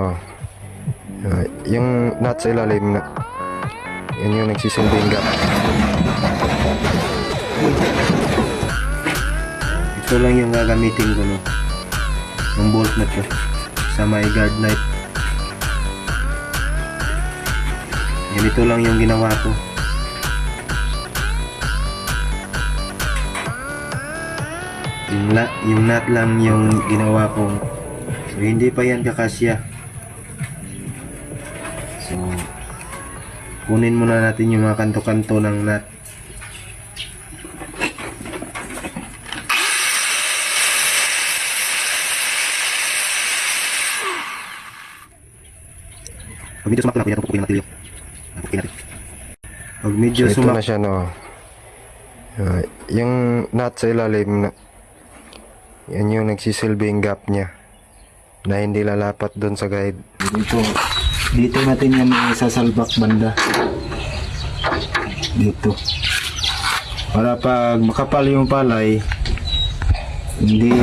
no. Yung nut sa ilalim na yun yung nagsisilbing gap. Ito lang yung gagamitin ko, no, yung bolt na to sa my guard knife. Ganito lang yung ginawa ko. Yung nut lang yung ginawa ko, so hindi pa yan kakasya. So kunin muna natin yung mga kanto-kanto ng nut. Pag medyo sumakto na, kuya, pupukin natin yung natin. Pag medyo So ito sumakto na siya, no. Yung nut sa ilalim na yan yung nagsisilbing gap niya na hindi lalapat doon sa guide. dito natin yan isasalbak banda dito, para pag makapal yung palay hindi